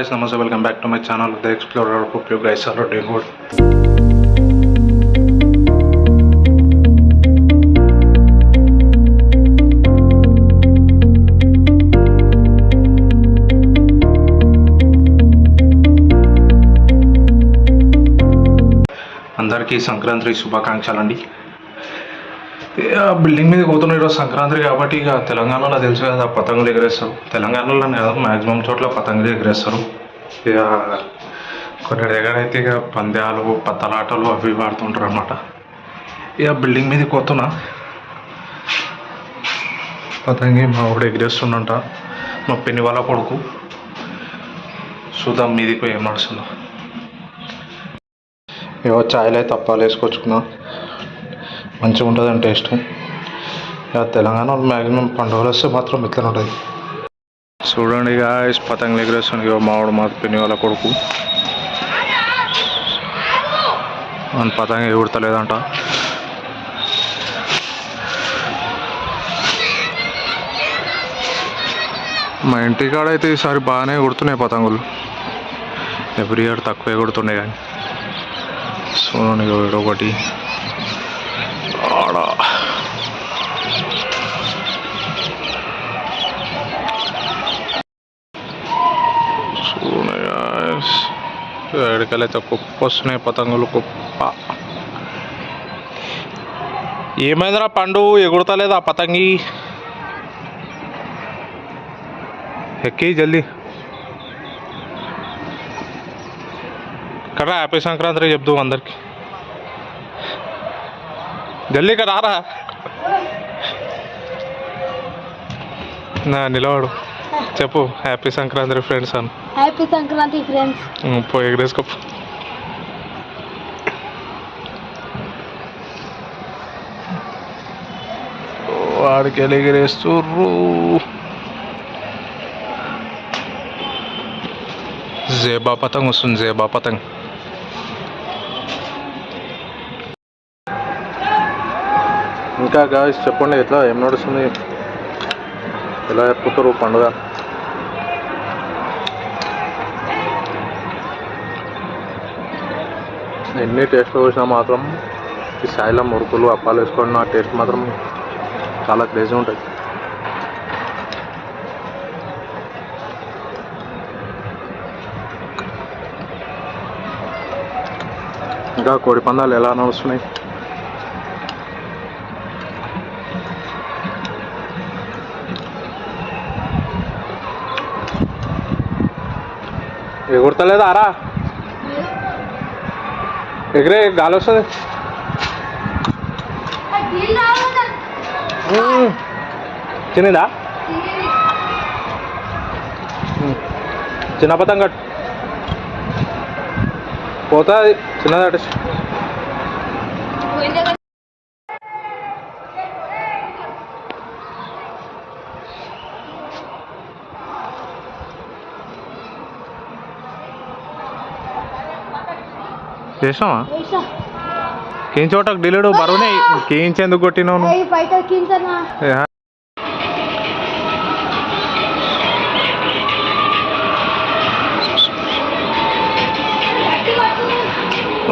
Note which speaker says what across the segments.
Speaker 1: Guys, namaste. Welcome back to my channel, The Explorer. Hope you guys are doing good. అందరికీ Sankranti శుభాకాంక్షలండి. Building మీద పోతున్న ఈరోజు సంక్రాంతి కాబట్టి ఇక తెలంగాణలో తెలుసు కదా పతంగులు ఎగరేస్తారు. తెలంగాణలోనే కదా మ్యాక్సిమం చోట్ల పతంగులు ఎగరేస్తారు. ఇక కొన్ని దగ్గర అయితే ఇక పందాలు పత్తలాటలు అవి వాడుతుంటారు అనమాట. ఇక బిల్డింగ్ మీద పోతున్నా పతంగి మా ఊడు ఎగిరేస్తుండంట, మా పిన్ని వాళ్ళ కొడుకు. చూద్దాం మీదికి పోయి ఏం నడుస్తుందో. ఏవో ఛాయలు అయితే తప్పాలు వేసుకొచ్చుకున్నా, మంచిగా ఉంటుందని టేస్ట్. ఇక తెలంగాణలో మ్యాక్సిమం పండుగలు వస్తే మాత్రం ఇట్లనే ఉంటుంది. చూడండి ఇక పతంగులు ఎగిరేస్తుంది. ఇక మావాడు మా పిన్ని వాళ్ళ కొడుకు మన పతంగ ఎగుడతలేదంట. మా ఇంటికాడ అయితే ఈసారి బాగానే ఎగుడుతున్నాయి పతంగులు. ఎవ్రీ ఇయర్ తక్కువ ఎగుడుతున్నాయి కానీ చూడండి ఇక ఒకటి ఆడ ఎక్కడికెళ్ళైతే కుప్ప వస్తున్నాయి పతంగులు కుప్ప. ఏమైందిరా పండు ఎగుడతలేదు ఆ పతంగి? ఎక్కి జల్దీ కరా. హ్యాపీ సంక్రాంతి చెప్దు అందరికి. జల్దీ ఇక్కడ రారా నా నిలవాడు చెప్పు. హ్యాపీ సంక్రాంతి ఫ్రెండ్స్ అని.
Speaker 2: Happy Sankranti friends.
Speaker 1: పోయి ఎగరేసుకో. వాడికి వెళ్ళి ఎగరేస్తుర్రు. జేబా పతంగ్ వస్తుంది, జేబా పతంగ్. ఇంకా గాయస్ చెప్పండి, ఎట్లా ఏం నడుస్తుంది, ఎలా జరుపుతారు పండుగ? ఎన్ని టేస్ట్లు చూసినా మాత్రం ఈ సాయిలో మురుకులు అప్పాలు వేసుకొని నా టేస్ట్ మాత్రం చాలా క్రేజీ ఉంటుంది. ఇంకా కోడి పందాలు ఎలా నడుస్తున్నాయి? ఎగుడతలేదా ఆరా? ఎగిరే గాలి వస్తుంది. చిన్నదా చిన్న పతంగ పోతుంది, చిన్నది అటు. చేసావా? కించోటకు డిలేడు బరువునే కించెందుకు కొట్టినావు?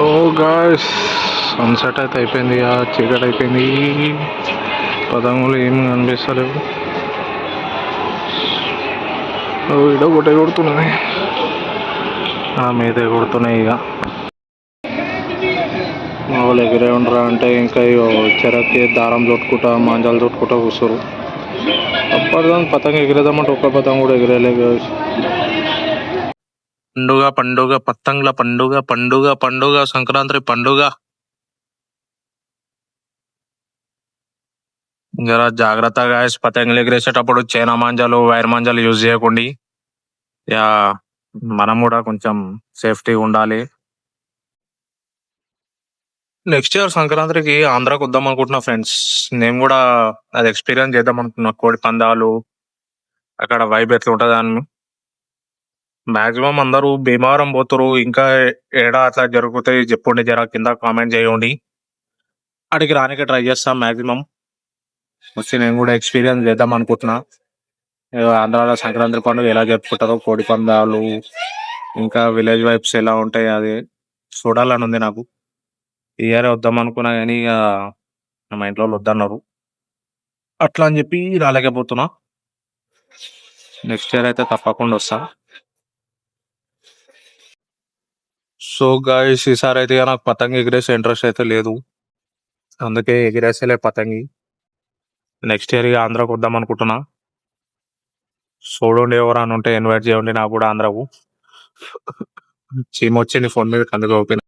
Speaker 1: ఓ గాయ్స్, సన్సెట్ అయితే అయిపోయింది, చీకటి అయిపోయింది, పతంగులు ఏమి కనిపిస్తలేవు. ఇడ ఒకటే కొడుతున్నాయి, మీద కొడుతున్నాయి. ఇక మా వాళ్ళు ఎగిరే ఉండరా అంటే ఇంకా చెరక్కి దారం చుట్టుకుంటా మాంజాలు చుట్టుకుంటా కూర్చోరు. అప్పటిదాకా పతంగ ఎగిరేద్దామంటే ఒక్క పతంగ కూడా ఎగిరేలేదు. పండుగ పండుగ పతంగుల పండుగ పండుగ పండుగ సంక్రాంతి పండుగ. జర జాగ్రత్తగా పతంగులు ఎగిరేసేటప్పుడు చైనా మాంజాలు వైర్ మాంజాలు యూజ్ చేయకండి. మనం కూడా కొంచెం సేఫ్టీగా ఉండాలి. నెక్స్ట్ ఇయర్ సంక్రాంతికి ఆంధ్రాకి వద్దాం అనుకుంటున్నా ఫ్రెండ్స్. నేను కూడా అది ఎక్స్పీరియన్స్ చేద్దాం అనుకున్నా, కోడి పందాలు అక్కడ వైబ్ ఎట్లా ఉంటుంది అని. మాక్సిమం అందరూ భీమవరం పోతారు, ఇంకా ఏడా అట్లా జరుగుతాయి చెప్పండి, జర కింద కామెంట్ చేయండి. అడిగి రానికి ట్రై చేస్తాం మాక్సిమం. వచ్చి నేను కూడా ఎక్స్పీరియన్స్ చేద్దాం అనుకుంటున్నా. ఆంధ్రాలో సంక్రాంతి పండుగ ఎలా జరుపుకుంటారో, కోడి పందాలు ఇంకా విలేజ్ వైబ్స్ ఎలా ఉంటాయి అది చూడాలని ఉంది నాకు. ఈ ఇయర్ వద్దాం అనుకున్నా కానీ ఇక మా ఇంట్లో వాళ్ళు వద్దన్నారు. అట్లా అని చెప్పి రాలేకపోతున్నా. నెక్స్ట్ ఇయర్ అయితే తప్పకుండా వస్తా. సో గాయస్ ఈసారి అయితే ఇక నాకు పతంగి ఎగిరేసే ఇంట్రెస్ట్ అయితే లేదు. అందుకే ఎగిరేసేలే పతంగి. నెక్స్ట్ ఇయర్ ఇక ఆంధ్రాకి వద్దాం అనుకుంటున్నా. చూడండి ఎవరైనా ఉంటే ఇన్వైట్ చేయండి నాకు కూడా ఆంధ్రాకు. చీమ వచ్చింది ఫోన్ మీద కందుకు ఓపెన్.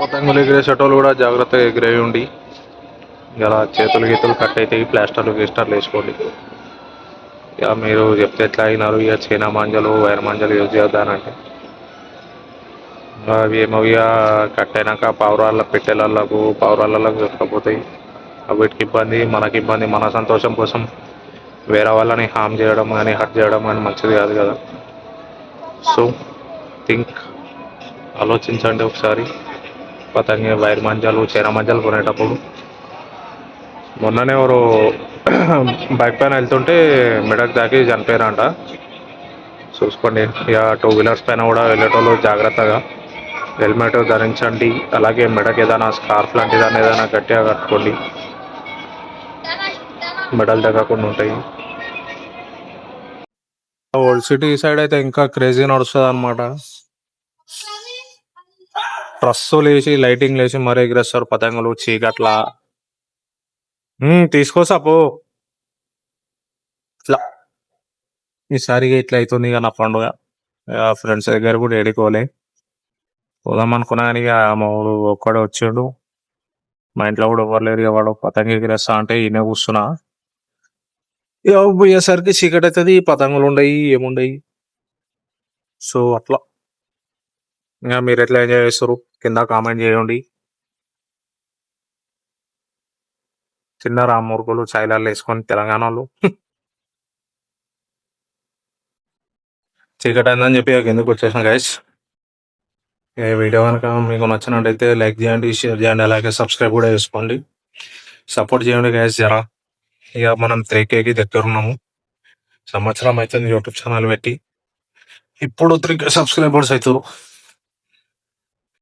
Speaker 1: పతంగులు ఎగిరేసేటోళ్ళు కూడా జాగ్రత్తగా ఎగిరేయండి. ఇలా చేతులు గీతులు కట్ అవుతాయి. ప్లాస్టర్లు గీస్టర్లు వేసుకోండి. ఇక మీరు చెప్తే ఎట్లా అయినారు ఇక చైనా మాంజలు వైర్ మాంజలు యూజ్ చేద్దానంటే అవి ఏమో ఇక కట్ అయినాక పావురాళ్ళకు దొరకపోతాయి. వీటికి ఇబ్బంది మనకి ఇబ్బంది. మన సంతోషం కోసం వేరే వాళ్ళని హామ్ చేయడం కానీ హర్ట్ చేయడం కానీ మంచిది కాదు కదా. సో థింక్ ఆలోచించండి ఒకసారి. పతంగి వైర్ మంజాలు చైనా మంజాలు కొనేటప్పుడు. మొన్ననే ఎవరు బైక్ పైన వెళ్తుంటే మెడకు దాకి చనిపోయారంట. చూసుకోండి. ఇక 2 వీలర్స్ పైన కూడా వెళ్ళేటోళ్ళు జాగ్రత్తగా హెల్మెట్ ధరించండి. అలాగే మెడకి ఏదైనా స్కార్ఫ్ లాంటి దాన్ని ఏదైనా గట్టిగా కట్టుకోండి. మెడలు తగ్గకుండా ఉంటాయి. ఓల్డ్ సిటీ సైడ్ అయితే ఇంకా క్రేజీ నడుస్తుంది అనమాట. ట్రస్సులు వేసి లైటింగ్ వేసి మరీ ఎగిరేస్తారు పతంగులు చీకట్లా. తీసుకోసాపో ఇట్లా. ఈసారి ఇట్లా అవుతుంది ఇక నా పండుగ. ఫ్రెండ్స్ దగ్గర కూడా ఏడుకోలే పోదాం అనుకున్నా కానీ ఇక మా ఊరు ఒక్కడే వచ్చిండు. మా ఇంట్లో కూడా ఎవరు లేరు. ఇక వాడు పతంగి ఎగిరేస్తా అంటే ఈయన కూర్చున్నా. ఇక పోయేసరికి చీకటి అవుతుంది. పతంగులు ఉండయి ఏముండయి. సో అట్లా. ఇంకా మీరు ఎట్లా ఎంజాయ్ చేస్తారు కింద కామెంట్ చేయండి. తిన్నారా మురుగులు చాయ్లాలు వేసుకొని తెలంగాణలో. చీకటి అయిందని చెప్పి ఇక ఎందుకు వచ్చేసాను గైస్. ఈ వీడియో కనుక మీకు నచ్చినట్టయితే లైక్ చేయండి, షేర్ చేయండి, అలాగే సబ్స్క్రైబ్ కూడా చేసుకోండి. సపోర్ట్ చేయండి గైస్ జరా. ఇక మనం 3Kకి దగ్గర ఉన్నాము. సంవత్సరం అవుతుంది యూట్యూబ్ ఛానల్ పెట్టి. ఇప్పుడు 3K సబ్స్క్రైబర్స్ అవుతారు.